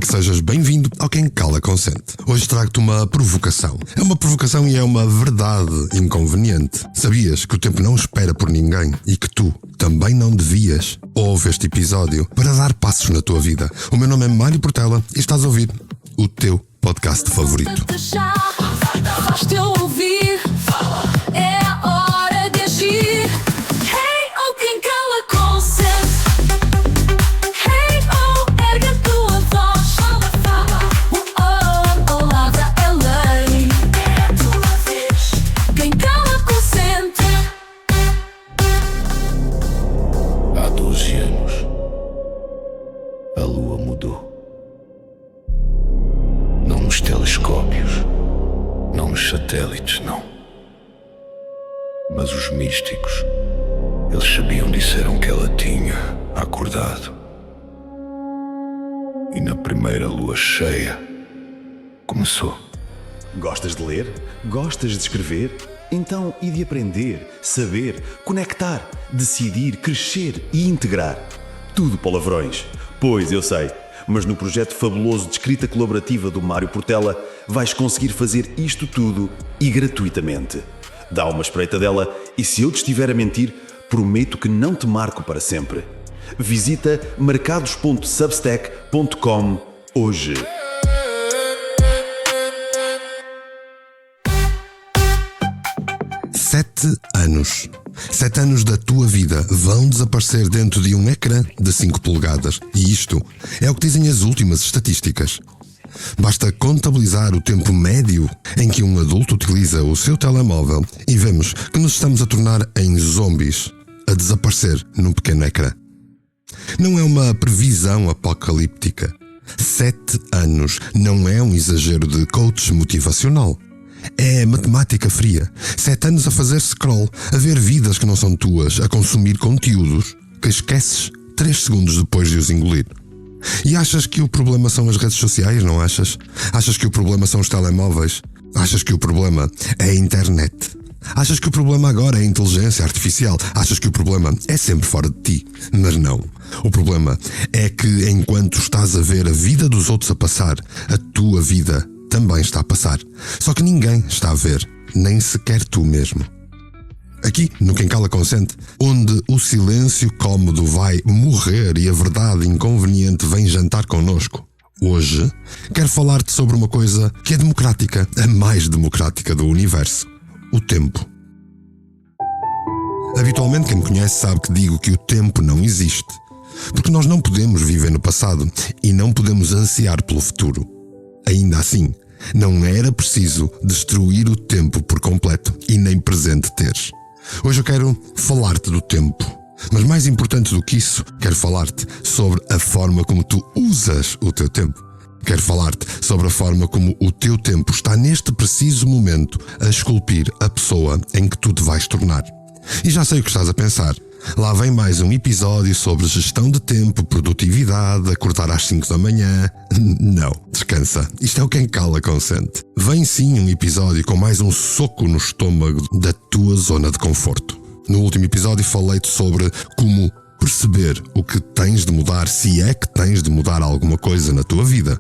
que sejas bem-vindo ao Quem Cala Consente. Hoje trago-te uma provocação. É uma provocação e é uma verdade inconveniente. Sabias que o tempo não espera por ninguém e que tu também não devias? Ouve este episódio para dar passos na tua vida. O meu nome é Mário Portela e estás a ouvir o teu podcast favorito. Faz-te ouvir, é a hora de agir. Hey, oh, quem cala consente. Hey, oh, ergue a tua voz. Fala, oh, palavra é lei. É a tua vez. Quem cala consente. Há 12 anos, a lua mudou. Não nos telescópios, não nos satélites, não. Mas os místicos, eles sabiam, disseram que ela tinha acordado. E na primeira lua cheia, começou. Gostas de ler? Gostas de escrever? Então, e de aprender, saber, conectar, decidir, crescer e integrar? Tudo palavrões. Pois, eu sei. Mas no projeto fabuloso de escrita colaborativa do Mário Portela vais conseguir fazer isto tudo e gratuitamente. Dá uma espreitadela e se eu te estiver a mentir, prometo que não te marco para sempre. Visita marcados.substack.com hoje. Sete anos. 7 anos da tua vida vão desaparecer dentro de um ecrã de 5 polegadas. E isto é o que dizem as últimas estatísticas. Basta contabilizar o tempo médio em que um adulto utiliza o seu telemóvel e vemos que nos estamos a tornar em zombies, a desaparecer num pequeno ecrã. Não é uma previsão apocalíptica. 7 anos não é um exagero de coach motivacional. É matemática fria. 7 anos a fazer scroll, a ver vidas que não são tuas, a consumir conteúdos que esqueces 3 segundos depois de os engolir. E achas que o problema são as redes sociais, não achas? Achas que o problema são os telemóveis? Achas que o problema é a internet? Achas que o problema agora é a inteligência artificial? Achas que o problema é sempre fora de ti? Mas não. O problema é que enquanto estás a ver a vida dos outros a passar, a tua vida também está a passar. Só que ninguém está a ver, nem sequer tu mesmo. Aqui, no Quem Cala Consente, onde o silêncio cómodo vai morrer e a verdade inconveniente vem jantar connosco, hoje quero falar-te sobre uma coisa que é democrática, a mais democrática do universo: o tempo. Habitualmente quem me conhece sabe que digo que o tempo não existe, porque nós não podemos viver no passado e não podemos ansiar pelo futuro. Ainda assim, não era preciso destruir o tempo por completo e nem presente teres. Hoje eu quero falar-te do tempo, mas mais importante do que isso, quero falar-te sobre a forma como tu usas o teu tempo. Quero falar-te sobre a forma como o teu tempo está neste preciso momento a esculpir a pessoa em que tu te vais tornar. E já sei o que estás a pensar. Lá vem mais um episódio sobre gestão de tempo, produtividade, acordar às 5 da manhã. Não, descansa. Isto é o Quem Cala Consente. Vem sim um episódio com mais um soco no estômago da tua zona de conforto. No último episódio falei-te sobre como perceber o que tens de mudar, se é que tens de mudar alguma coisa na tua vida.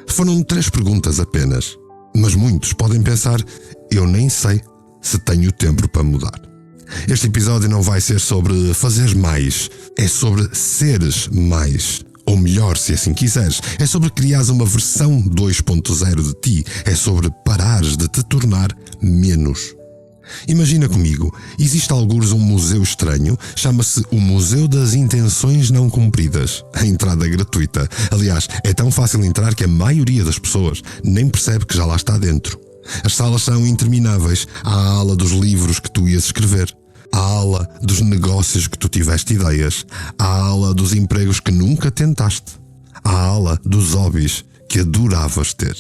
Foram 3 perguntas apenas, mas muitos podem pensar, eu nem sei se tenho tempo para mudar. Este episódio não vai ser sobre fazer mais, é sobre seres mais, ou melhor, se assim quiseres, é sobre criares uma versão 2.0 de ti, é sobre parares de te tornar menos. Imagina comigo, existe algures um museu estranho, chama-se o Museu das Intenções Não Cumpridas. A entrada é gratuita. Aliás, é tão fácil entrar que a maioria das pessoas nem percebe que já lá está dentro. As salas são intermináveis. Há a ala dos livros que tu ias escrever. Há a ala dos negócios que tu tiveste ideias. Há a ala dos empregos que nunca tentaste. Há a ala dos hobbies que adoravas ter.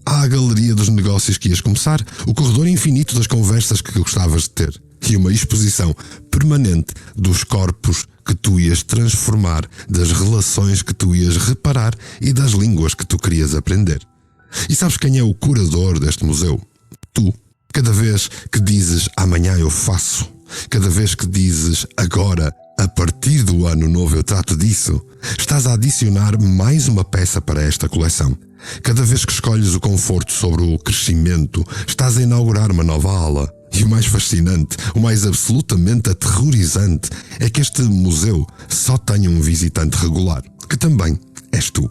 Há a galeria dos negócios que ias começar, o corredor infinito das conversas que gostavas de ter e uma exposição permanente dos corpos que tu ias transformar, das relações que tu ias reparar e das línguas que tu querias aprender. E sabes quem é o curador deste museu? Tu. Cada vez que dizes amanhã eu faço, cada vez que dizes agora A partir do ano novo eu trato disso. Estás a adicionar mais uma peça para esta coleção. Cada vez que escolhes o conforto sobre o crescimento, estás a inaugurar uma nova ala. E o mais fascinante, o mais absolutamente aterrorizante, é que este museu só tenha um visitante regular, que também és tu.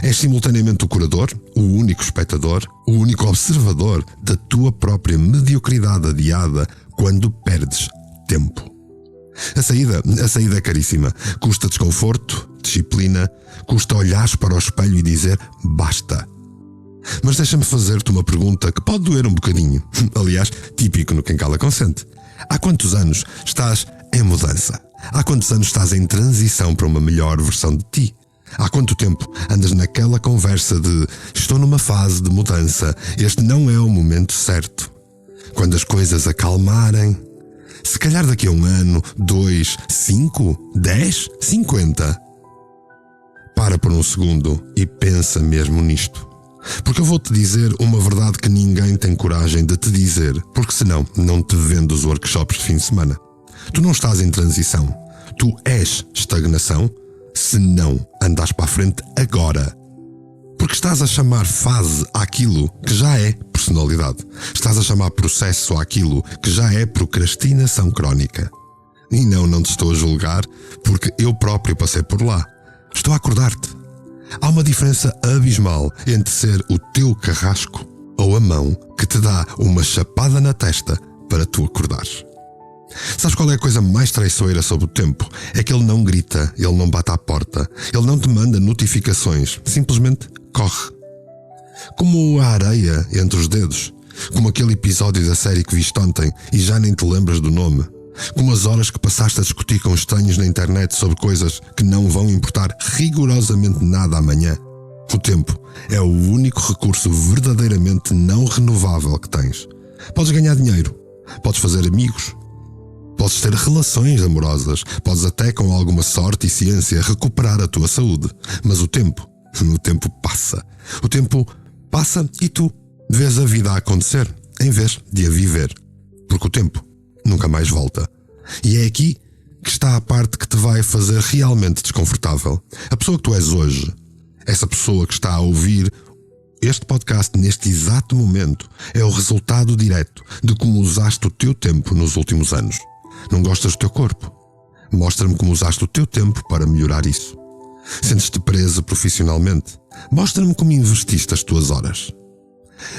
És simultaneamente o curador, o único espectador, o único observador da tua própria mediocridade adiada quando perdes tempo. A saída é caríssima. Custa desconforto, disciplina, custa olhares para o espelho e dizer basta. Mas deixa-me fazer-te uma pergunta que pode doer um bocadinho. Aliás, típico no Quem Cala Consente. Há quantos anos estás em mudança? Há quantos anos estás em transição para uma melhor versão de ti? Há quanto tempo andas naquela conversa de estou numa fase de mudança, este não é o momento certo? Quando as coisas acalmarem, se calhar daqui a 1 ano, 2, 5, 10, 50. Para por um segundo e pensa mesmo nisto. Porque eu vou-te dizer uma verdade que ninguém tem coragem de te dizer, porque senão não te vendo os workshops de fim de semana. Tu não estás em transição, tu és estagnação, se não andas para a frente agora. Porque estás a chamar fase àquilo que já é personalidade. Estás a chamar processo àquilo que já é procrastinação crónica. E não te estou a julgar, porque eu próprio passei por lá. Estou a acordar-te. Há uma diferença abismal entre ser o teu carrasco ou a mão que te dá uma chapada na testa para tu acordares. Sabes qual é a coisa mais traiçoeira sobre o tempo? É que ele não grita, ele não bate à porta, ele não te manda notificações, simplesmente corre. Como a areia entre os dedos, como aquele episódio da série que viste ontem e já nem te lembras do nome, como as horas que passaste a discutir com estranhos na internet sobre coisas que não vão importar rigorosamente nada amanhã. O tempo é o único recurso verdadeiramente não renovável que tens. Podes ganhar dinheiro, podes fazer amigos, podes ter relações amorosas, podes até com alguma sorte e ciência recuperar a tua saúde. Mas o tempo passa. O tempo passa e tu vês a vida a acontecer em vez de a viver. Porque o tempo nunca mais volta. E é aqui que está a parte que te vai fazer realmente desconfortável. A pessoa que tu és hoje, essa pessoa que está a ouvir este podcast neste exato momento, é o resultado direto de como usaste o teu tempo nos últimos anos. Não gostas do teu corpo? Mostra-me como usaste o teu tempo para melhorar isso. Sentes-te preso profissionalmente? Mostra-me como investiste as tuas horas.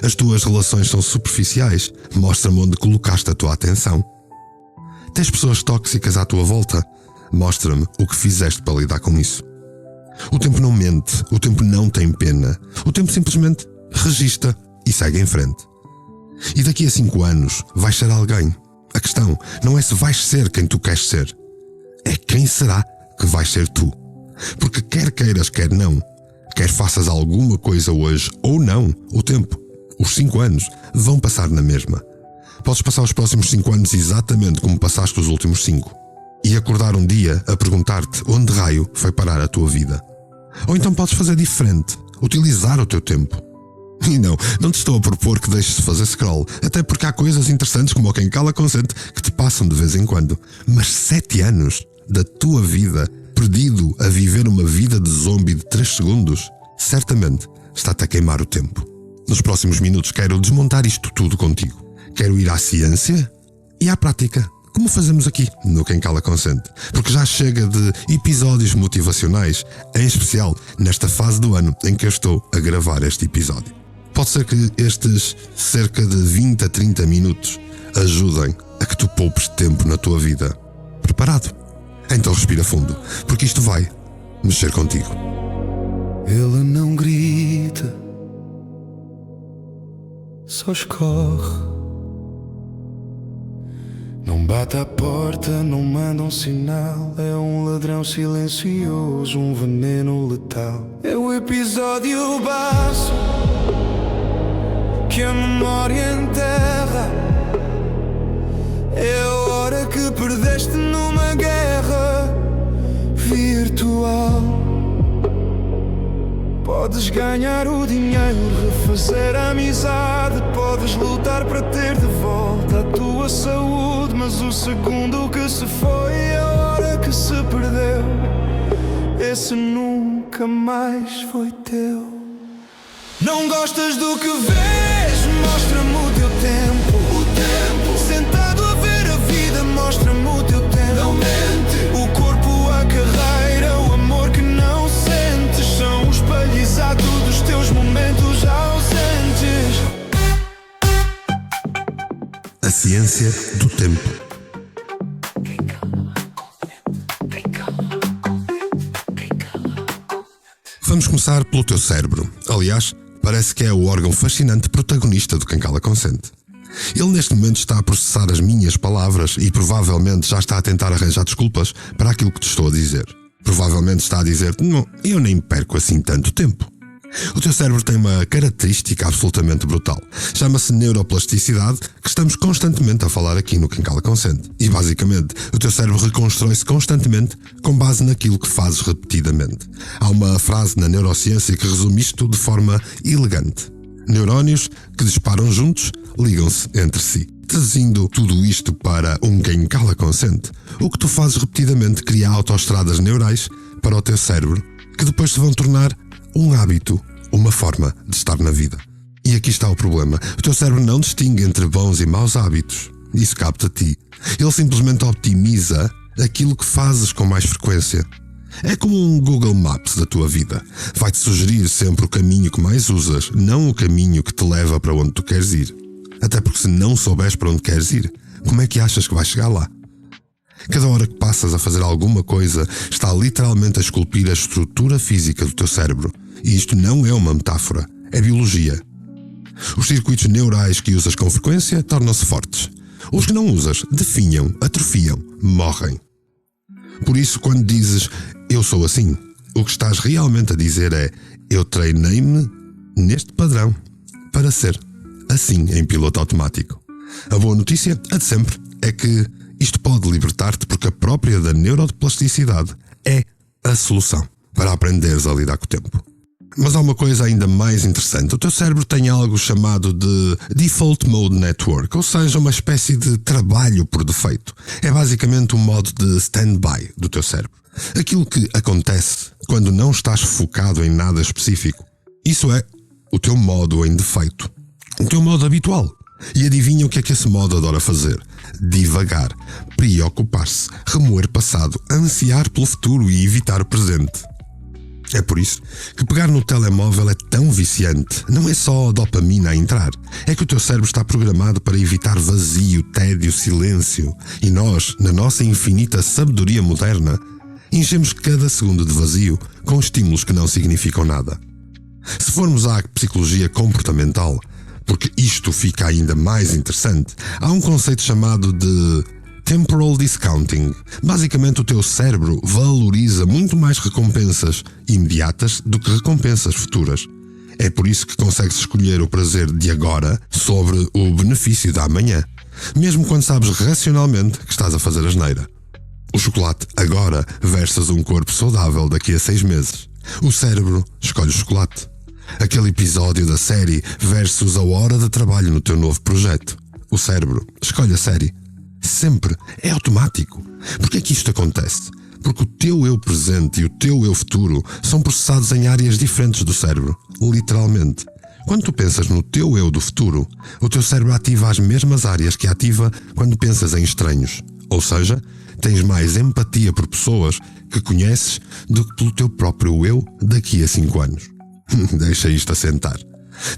As tuas relações são superficiais? Mostra-me onde colocaste a tua atenção. Tens pessoas tóxicas à tua volta? Mostra-me o que fizeste para lidar com isso. O tempo não mente, o tempo não tem pena. O tempo simplesmente registra e segue em frente. E daqui a 5 anos vais ser alguém. A questão não é se vais ser quem tu queres ser. É quem será que vais ser tu. Porque quer queiras, quer não, quer faças alguma coisa hoje ou não, o tempo, os 5 anos, vão passar na mesma. Podes passar os próximos 5 anos exatamente como passaste os últimos 5. E acordar um dia a perguntar-te onde raio foi parar a tua vida. Ou então podes fazer diferente, utilizar o teu tempo. E não te estou a propor que deixes de fazer scroll, até porque há coisas interessantes como o Quem Cala Consente que te passam de vez em quando. Mas 7 anos da tua vida perdido a viver uma vida de zombie de 3 segundos, certamente está-te a queimar o tempo. Nos próximos minutos quero desmontar isto tudo contigo. Quero ir à ciência e à prática, como fazemos aqui no Quem Cala Consente. Porque já chega de episódios motivacionais, em especial nesta fase do ano em que eu estou a gravar este episódio. Pode ser que estes cerca de 20 a 30 minutos ajudem a que tu poupes tempo na tua vida. Preparado? Então respira fundo, porque isto vai mexer contigo. Ele não grita, só escorre. Não bate à porta, não manda um sinal. É um ladrão silencioso, um veneno letal. É o episódio baço que a memória enterra. É a hora que perdeste numa guerra virtual. Podes ganhar o dinheiro, refazer a amizade. Podes lutar para ter de volta a tua saúde. Mas o segundo que se foi é a hora que se perdeu, esse nunca mais foi teu. Não gostas do que vês? Mostra-me o teu tempo. Sentado a ver a vida, mostra-me o teu tempo. Não mente. O corpo, a carreira, o amor que não sentes são o espelho exato dos teus momentos ausentes. A ciência do tempo. Vamos começar pelo teu cérebro. Aliás, parece que é o órgão fascinante protagonista do Quem Cala Consente. Ele neste momento está a processar as minhas palavras e provavelmente já está a tentar arranjar desculpas para aquilo que te estou a dizer. Provavelmente está a dizer: não, eu nem perco assim tanto tempo. O teu cérebro tem uma característica absolutamente brutal. Chama-se neuroplasticidade, que estamos constantemente a falar aqui no Quem Cala Consente. E basicamente, o teu cérebro reconstrói-se constantemente com base naquilo que fazes repetidamente. Há uma frase na neurociência que resume isto de forma elegante: neurónios que disparam juntos ligam-se entre si. Traduzindo tudo isto para um Quem Cala Consente, o que tu fazes repetidamente cria autoestradas neurais para o teu cérebro, que depois se vão tornar um hábito, uma forma de estar na vida. E aqui está o problema. O teu cérebro não distingue entre bons e maus hábitos. Isso cabe-te a ti. Ele simplesmente optimiza aquilo que fazes com mais frequência. É como um Google Maps da tua vida. Vai-te sugerir sempre o caminho que mais usas, não o caminho que te leva para onde tu queres ir. Até porque se não souberes para onde queres ir, como é que achas que vais chegar lá? Cada hora que passas a fazer alguma coisa está literalmente a esculpir a estrutura física do teu cérebro. E isto não é uma metáfora, é biologia. Os circuitos neurais que usas com frequência tornam-se fortes. Os que não usas definham, atrofiam, morrem. Por isso, quando dizes eu sou assim, o que estás realmente a dizer é: eu treinei-me neste padrão para ser assim em piloto automático. A boa notícia, a de sempre, é que isto pode libertar-te, porque a própria da neuroplasticidade é a solução para aprenderes a lidar com o tempo. Mas há uma coisa ainda mais interessante. O teu cérebro tem algo chamado de Default Mode Network, ou seja, uma espécie de trabalho por defeito. É basicamente um modo de stand-by do teu cérebro. Aquilo que acontece quando não estás focado em nada específico. Isso é o teu modo em defeito. O teu modo habitual. E adivinha o que é que esse modo adora fazer? Divagar, preocupar-se, remoer passado, ansiar pelo futuro e evitar o presente. É por isso que pegar no telemóvel é tão viciante. Não é só a dopamina a entrar. É que o teu cérebro está programado para evitar vazio, tédio, silêncio. E nós, na nossa infinita sabedoria moderna, enchemos cada segundo de vazio com estímulos que não significam nada. Se formos à psicologia comportamental, porque isto fica ainda mais interessante, há um conceito chamado de Temporal Discounting. Basicamente, o teu cérebro valoriza muito mais recompensas imediatas do que recompensas futuras. É por isso que consegues escolher o prazer de agora sobre o benefício da amanhã, mesmo quando sabes racionalmente que estás a fazer asneira. O chocolate agora versus um corpo saudável daqui a 6 meses. O cérebro escolhe o chocolate. Aquele episódio da série versus a hora de trabalho no teu novo projeto. O cérebro escolhe a série. Sempre. É automático. Porquê é que isto acontece? Porque o teu eu presente e o teu eu futuro são processados em áreas diferentes do cérebro. Literalmente. Quando tu pensas no teu eu do futuro, o teu cérebro ativa as mesmas áreas que ativa quando pensas em estranhos. Ou seja, tens mais empatia por pessoas que conheces do que pelo teu próprio eu daqui a 5 anos. Deixa isto assentar.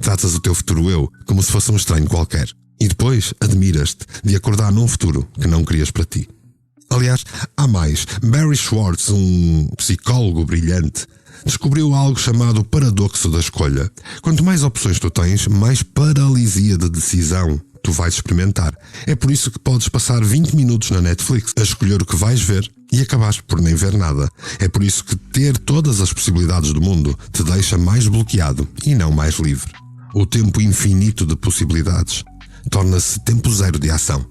Tratas o teu futuro eu como se fosse um estranho qualquer. E depois admiras-te de acordar num futuro que não querias para ti. Aliás, há mais. Barry Schwartz, um psicólogo brilhante, descobriu algo chamado paradoxo da escolha. Quanto mais opções tu tens, mais paralisia de decisão tu vais experimentar. É por isso que podes passar 20 minutos na Netflix a escolher o que vais ver e acabares por nem ver nada. É por isso que ter todas as possibilidades do mundo te deixa mais bloqueado e não mais livre. O tempo infinito de possibilidades torna-se tempo zero de ação.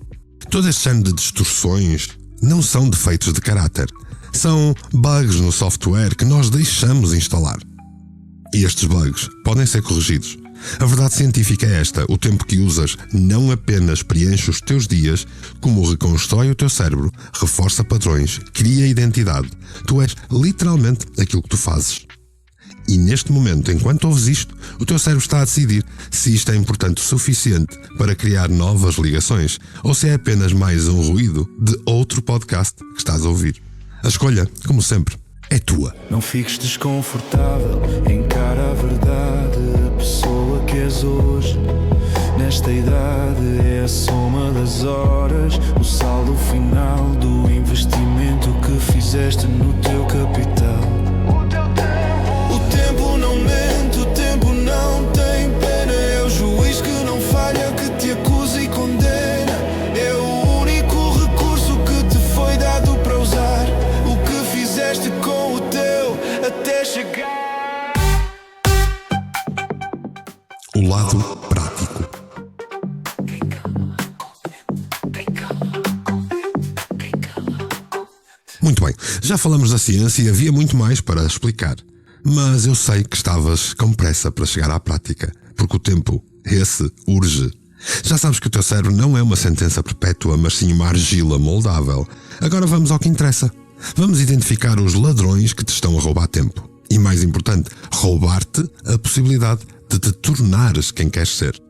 Todo este género de distorções não são defeitos de caráter. São bugs no software que nós deixamos instalar. E estes bugs podem ser corrigidos. A verdade científica é esta: o tempo que usas não apenas preenche os teus dias, como reconstrói o teu cérebro, reforça padrões, cria identidade. Tu és literalmente aquilo que tu fazes. E neste momento, enquanto ouves isto, o teu cérebro está a decidir se isto é importante o suficiente para criar novas ligações ou se é apenas mais um ruído de outro podcast que estás a ouvir. A escolha, como sempre, é tua. Não fiques desconfortável, encara a verdade. A pessoa que és hoje, nesta idade, é a soma das horas, o saldo final do investimento que fizeste no teu capital. O tempo não mente, o tempo não tem pena. É o juiz que não falha, que te acusa e condena. É o único recurso que te foi dado para usar. O que fizeste com o teu até chegar. O lado prático. Muito bem, já falamos da ciência e havia muito mais para explicar. Mas eu sei que estavas com pressa para chegar à prática, porque o tempo, esse, urge. Já sabes que o teu cérebro não é uma sentença perpétua, mas sim uma argila moldável. Agora vamos ao que interessa. Vamos identificar os ladrões que te estão a roubar tempo. E mais importante, roubar-te a possibilidade de te tornares quem queres ser.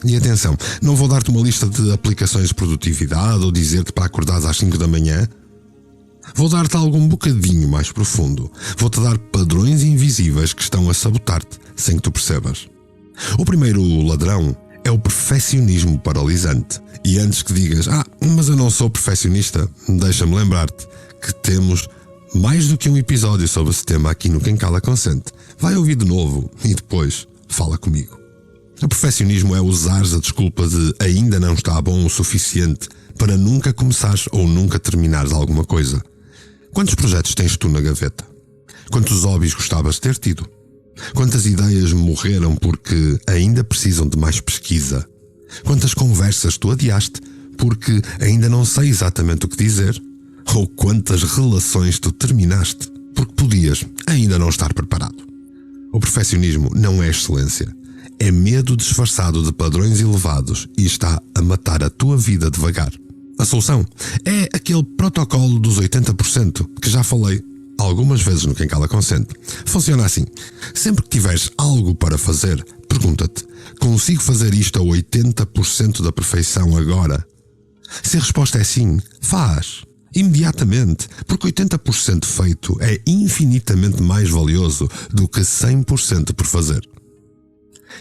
E atenção, não vou dar-te uma lista de aplicações de produtividade ou dizer-te para acordares às 5 da manhã. Vou dar-te algo um bocadinho mais profundo. Vou-te dar padrões invisíveis que estão a sabotar-te sem que tu percebas. O primeiro ladrão é o perfeccionismo paralisante. E antes que digas, mas eu não sou perfeccionista, deixa-me lembrar-te que temos mais do que um episódio sobre esse tema aqui no Quem Cala Consente. Vai ouvir de novo e depois fala comigo. O perfeccionismo é usares a desculpa de ainda não está bom o suficiente para nunca começares ou nunca terminares alguma coisa. Quantos projetos tens tu na gaveta? Quantos hobbies gostavas de ter tido? Quantas ideias morreram porque ainda precisam de mais pesquisa? Quantas conversas tu adiaste porque ainda não sei exatamente o que dizer? Ou quantas relações tu terminaste porque podias ainda não estar preparado? O perfeccionismo não é excelência. É medo disfarçado de padrões elevados e está a matar a tua vida devagar. A solução é aquele protocolo dos 80% que já falei algumas vezes no Quem Cala Consente. Funciona assim: sempre que tiveres algo para fazer, pergunta-te: consigo fazer isto a 80% da perfeição agora? Se a resposta é sim, faz. Imediatamente, porque 80% feito é infinitamente mais valioso do que 100% por fazer.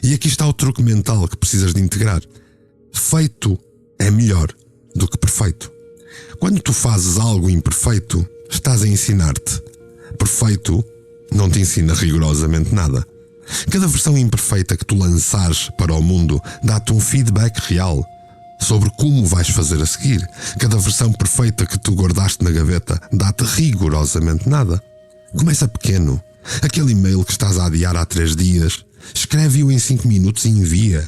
E aqui está o truque mental que precisas de integrar. Feito é melhor do que perfeito. Quando tu fazes algo imperfeito, estás a ensinar-te. Perfeito não te ensina rigorosamente nada. Cada versão imperfeita que tu lançares para o mundo dá-te um feedback real sobre como vais fazer a seguir. Cada versão perfeita que tu guardaste na gaveta dá-te rigorosamente nada. Começa pequeno. Aquele e-mail que estás a adiar há 3 dias, escreve-o em 5 minutos e envia.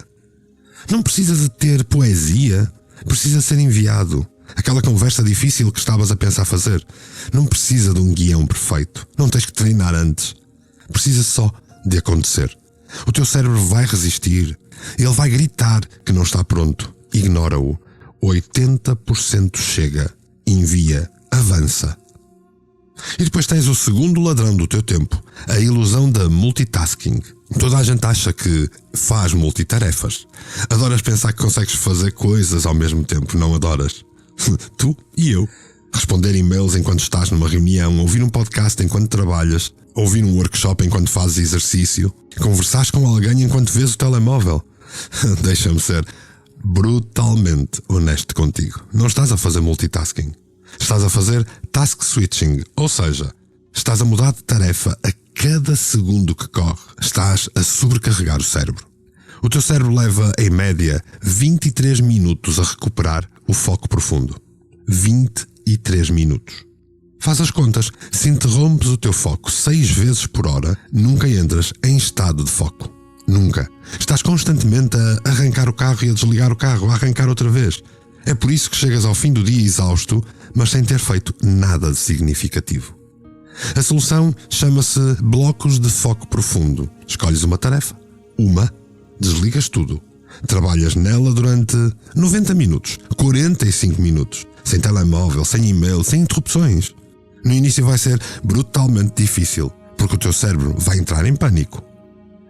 Não precisa de ter poesia, precisa ser enviado. Aquela conversa difícil que estavas a pensar fazer, não precisa de um guião perfeito. Não tens que treinar antes. Precisa só de acontecer. O teu cérebro vai resistir. Ele vai gritar que não está pronto. Ignora-o. 80% chega. Envia. Avança. E depois tens o segundo ladrão do teu tempo, a ilusão da multitasking. Toda a gente acha que faz multitarefas. Adoras pensar que consegues fazer coisas ao mesmo tempo, não adoras? Tu e eu. Responder e-mails enquanto estás numa reunião, ouvir um podcast enquanto trabalhas, ouvir um workshop enquanto fazes exercício, conversares com alguém enquanto vês o telemóvel. Deixa-me ser brutalmente honesto contigo. Não estás a fazer multitasking. Estás a fazer task switching, ou seja, estás a mudar de tarefa a cada segundo que corre. Estás a sobrecarregar o cérebro. O teu cérebro leva, em média, 23 minutos a recuperar o foco profundo. 23 minutos. Faz as contas. Se interrompes o teu foco 6 vezes por hora, nunca entras em estado de foco. Nunca. Estás constantemente a arrancar o carro e a desligar o carro, a arrancar outra vez. É por isso que chegas ao fim do dia exausto, mas sem ter feito nada de significativo. A solução chama-se blocos de foco profundo. Escolhes uma tarefa. Uma desligas tudo. Trabalhas nela durante 90 minutos, 45 minutos, sem telemóvel, sem e-mail, sem interrupções. No início vai ser brutalmente difícil, porque o teu cérebro vai entrar em pânico.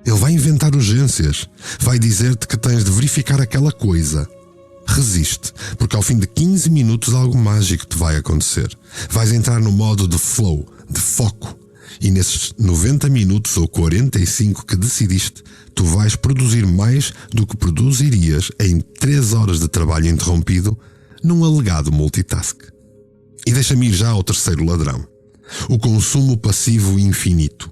Ele vai inventar urgências, vai dizer-te que tens de verificar aquela coisa. Resiste, porque ao fim de 15 minutos algo mágico te vai acontecer. Vais entrar no modo de flow, de foco. E nesses 90 minutos ou 45 que decidiste, tu vais produzir mais do que produzirias em 3 horas de trabalho interrompido num alegado multitask. E deixa-me ir já ao terceiro ladrão. O consumo passivo infinito.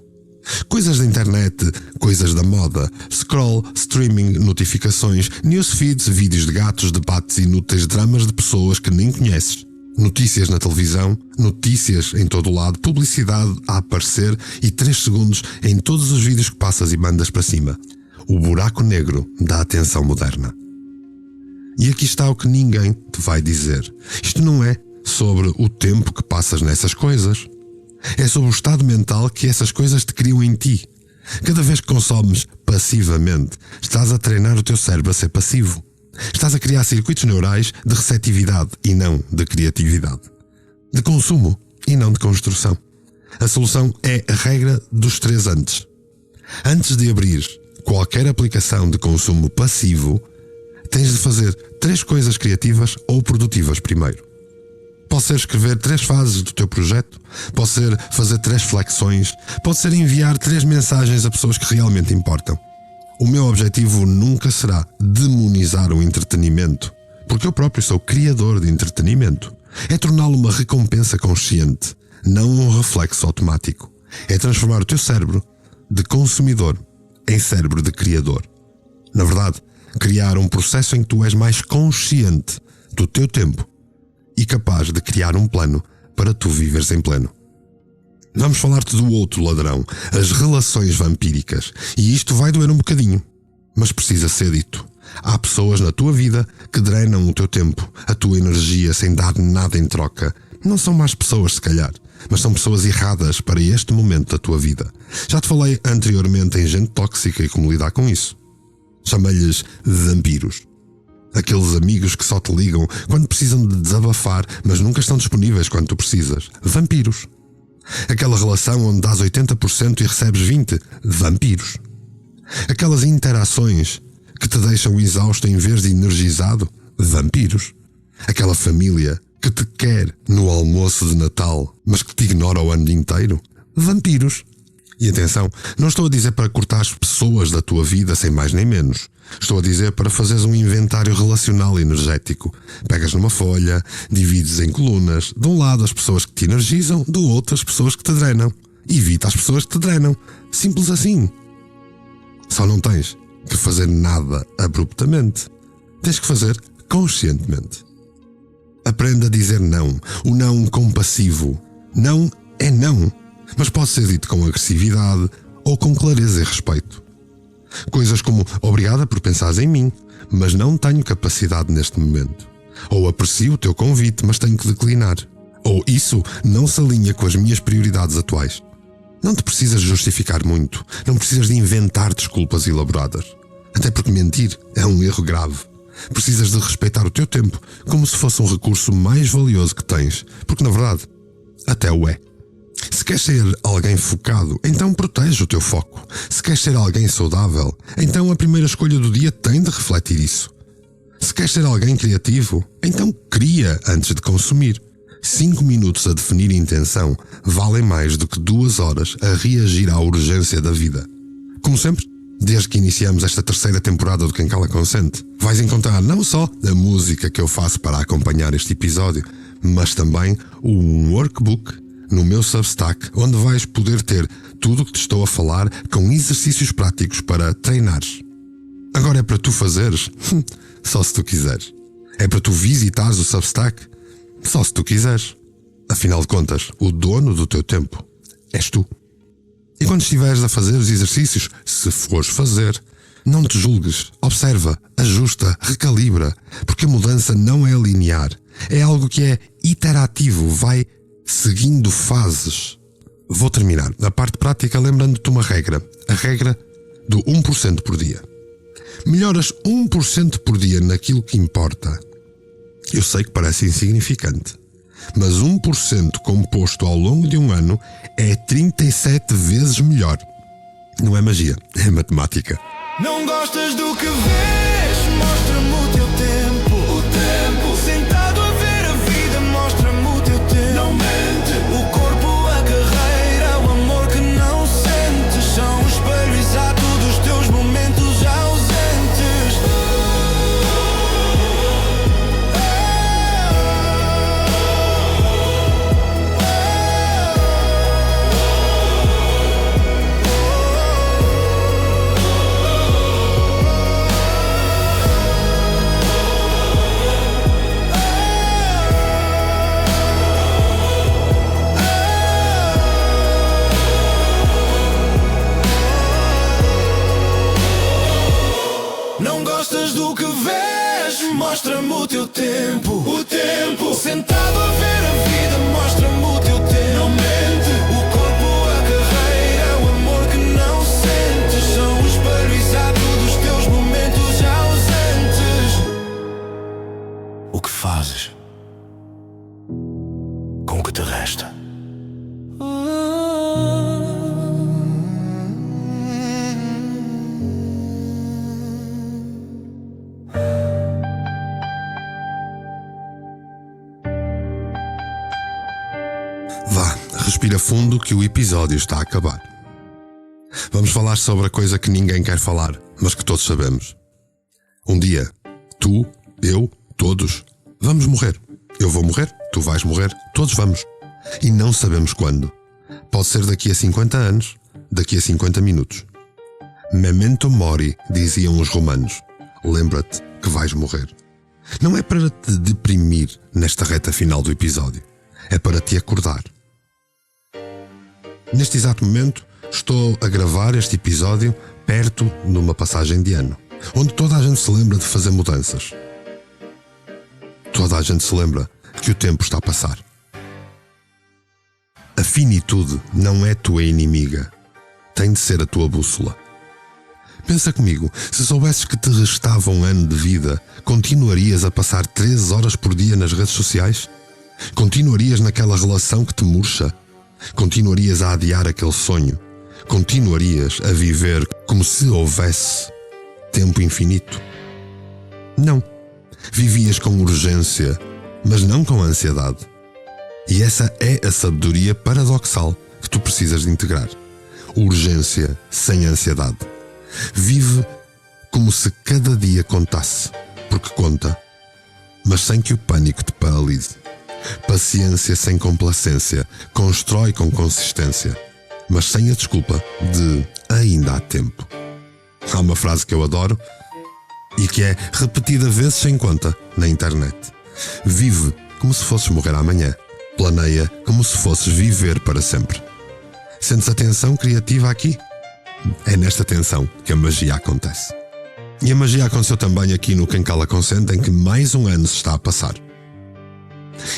Coisas da internet, coisas da moda, scroll, streaming, notificações, newsfeeds, vídeos de gatos, debates inúteis, dramas de pessoas que nem conheces. Notícias na televisão, notícias em todo o lado, publicidade a aparecer e 3 segundos em todos os vídeos que passas e mandas para cima. O buraco negro da atenção moderna. E aqui está o que ninguém te vai dizer. Isto não é sobre o tempo que passas nessas coisas. É sobre o estado mental que essas coisas te criam em ti. Cada vez que consomes passivamente, estás a treinar o teu cérebro a ser passivo. Estás a criar circuitos neurais de receptividade e não de criatividade. De consumo e não de construção. A solução é a regra dos 3 antes. Antes de abrir qualquer aplicação de consumo passivo, tens de fazer 3 coisas criativas ou produtivas primeiro. Pode ser escrever 3 fases do teu projeto, pode ser fazer 3 flexões, pode ser enviar 3 mensagens a pessoas que realmente importam. O meu objetivo nunca será demonizar o entretenimento, porque eu próprio sou criador de entretenimento. É torná-lo uma recompensa consciente, não um reflexo automático. É transformar o teu cérebro de consumidor em cérebro de criador. Na verdade, criar um processo em que tu és mais consciente do teu tempo e capaz de criar um plano para tu viveres em pleno. Vamos falar-te do outro ladrão, as relações vampíricas. E isto vai doer um bocadinho, mas precisa ser dito. Há pessoas na tua vida que drenam o teu tempo, a tua energia sem dar nada em troca. Não são más pessoas, se calhar, mas são pessoas erradas para este momento da tua vida. Já te falei anteriormente em gente tóxica e como lidar com isso. Chamei-lhes vampiros. Aqueles amigos que só te ligam quando precisam de desabafar, mas nunca estão disponíveis quando tu precisas. Vampiros. Aquela relação onde dás 80% e recebes 20%. Vampiros. Aquelas interações que te deixam exausto em vez de energizado. Vampiros. Aquela família que te quer no almoço de Natal, mas que te ignora o ano inteiro. Vampiros. E atenção, não estou a dizer para cortar as pessoas da tua vida sem mais nem menos. Estou a dizer para fazeres um inventário relacional energético. Pegas numa folha, divides em colunas. De um lado as pessoas que te energizam, do outro as pessoas que te drenam. Evita as pessoas que te drenam. Simples assim. Só não tens que fazer nada abruptamente. Tens que fazer conscientemente. Aprenda a dizer não. O não compassivo. Não é não, mas pode ser dito com agressividade ou com clareza e respeito. Coisas como obrigada por pensares em mim, mas não tenho capacidade neste momento. Ou aprecio o teu convite, mas tenho que declinar. Ou isso não se alinha com as minhas prioridades atuais. Não te precisas justificar muito, não precisas de inventar desculpas elaboradas. Até porque mentir é um erro grave. Precisas de respeitar o teu tempo como se fosse um recurso mais valioso que tens, porque na verdade até o é. Se queres ser alguém focado, então protege o teu foco. Se queres ser alguém saudável, então a primeira escolha do dia tem de refletir isso. Se queres ser alguém criativo, então cria antes de consumir. 5 minutos a definir intenção valem mais do que 2 horas a reagir à urgência da vida. Como sempre, desde que iniciamos esta 3ª temporada do Quem Cala Consente, vais encontrar não só a música que eu faço para acompanhar este episódio, mas também um workbook no meu Substack, onde vais poder ter tudo o que te estou a falar com exercícios práticos para treinares. Agora é para tu fazeres, só se tu quiseres. É para tu visitares o Substack, só se tu quiseres. Afinal de contas, o dono do teu tempo és tu. E quando estiveres a fazer os exercícios, se fores fazer, não te julgues, observa, ajusta, recalibra, porque a mudança não é linear. É algo que é iterativo, vai seguindo fases. Vou terminar. A parte prática lembrando-te uma regra. A regra do 1% por dia. Melhoras 1% por dia naquilo que importa. Eu sei que parece insignificante, mas 1% composto ao longo de um ano é 37 vezes melhor. Não é magia, é matemática. Não gostas do que vês? Mostra-me o teu tempo. O tempo. Sentado a ver a vida, mostra-me o teu tempo. Não mente. O corpo, a carreira, o amor que não sentes são o espelho exato dos teus momentos ausentes. Não gostas do que vês? Mostra-me o teu tempo. O tempo. Sentado a ver a vida, mostra-me o teu tempo. Não mente. O corpo, a carreira, o amor que não sentes são o espelho exato dos teus momentos ausentes. O que fazes com o que te resta? Vá, respira fundo que o episódio está a acabar. Vamos falar sobre a coisa que ninguém quer falar, mas que todos sabemos. Um dia, tu, eu, todos, vamos morrer. Eu vou morrer, tu vais morrer, todos vamos. E não sabemos quando. Pode ser daqui a 50 anos, daqui a 50 minutos. Memento mori, diziam os romanos. Lembra-te que vais morrer. Não é para te deprimir nesta reta final do episódio. É para te acordar. Neste exato momento, estou a gravar este episódio perto de uma passagem de ano, onde toda a gente se lembra de fazer mudanças. Toda a gente se lembra que o tempo está a passar. A finitude não é tua inimiga. Tem de ser a tua bússola. Pensa comigo, se soubesses que te restava um ano de vida, continuarias a passar 3 horas por dia nas redes sociais? Continuarias naquela relação que te murcha? Continuarias a adiar aquele sonho? Continuarias a viver como se houvesse tempo infinito? Não. Vivias com urgência, mas não com ansiedade. E essa é a sabedoria paradoxal que tu precisas de integrar. Urgência sem ansiedade. Vive como se cada dia contasse, porque conta, mas sem que o pânico te paralise. Paciência sem complacência, constrói com consistência, mas sem a desculpa de ainda há tempo. Há uma frase que eu adoro e que é repetida vezes sem conta na internet. Vive como se fosses morrer amanhã. Planeia como se fosses viver para sempre. Sentes a tensão criativa aqui? É nesta tensão que a magia acontece. E a magia aconteceu também aqui no Quem Cala Consente, em que mais um ano se está a passar.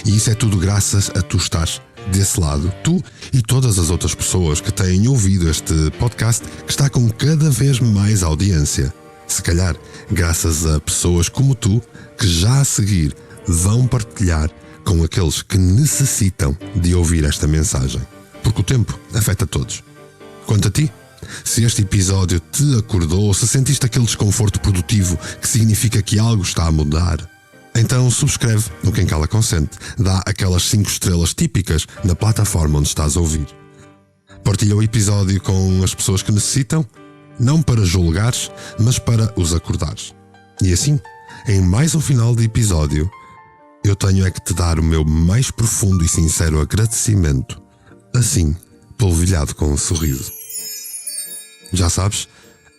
E isso é tudo graças a tu estares desse lado, tu e todas as outras pessoas que têm ouvido este podcast, que está com cada vez mais audiência. Se calhar, graças a pessoas como tu, que já a seguir vão partilhar com aqueles que necessitam de ouvir esta mensagem. Porque o tempo afeta todos. Quanto a ti, se este episódio te acordou, se sentiste aquele desconforto produtivo que significa que algo está a mudar, então subscreve no Quem Cala Consente, dá aquelas 5 estrelas típicas na plataforma onde estás a ouvir. Partilha o episódio com as pessoas que necessitam, não para julgares, mas para os acordares. E assim, em mais um final de episódio, eu tenho é que te dar o meu mais profundo e sincero agradecimento, assim, polvilhado com um sorriso. Já sabes,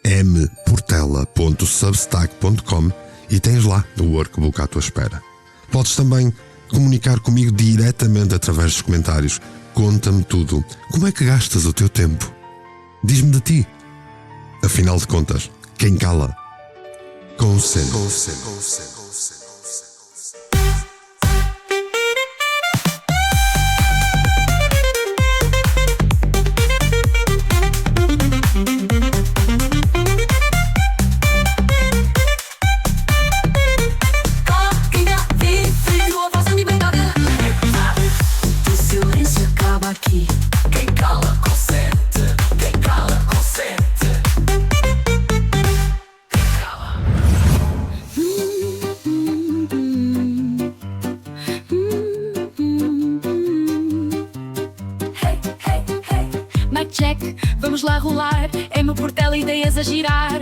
mportela.substack.com e tens lá o workbook à tua espera. Podes também comunicar comigo diretamente através dos comentários. Conta-me tudo. Como é que gastas o teu tempo? Diz-me de ti. Afinal de contas, quem cala, consente. cala aqui. Quem cala consente. Quem cala consente. Quem cala. Hey, hey, hey. Mic check, vamos lá rolar. É no portela ideias a girar.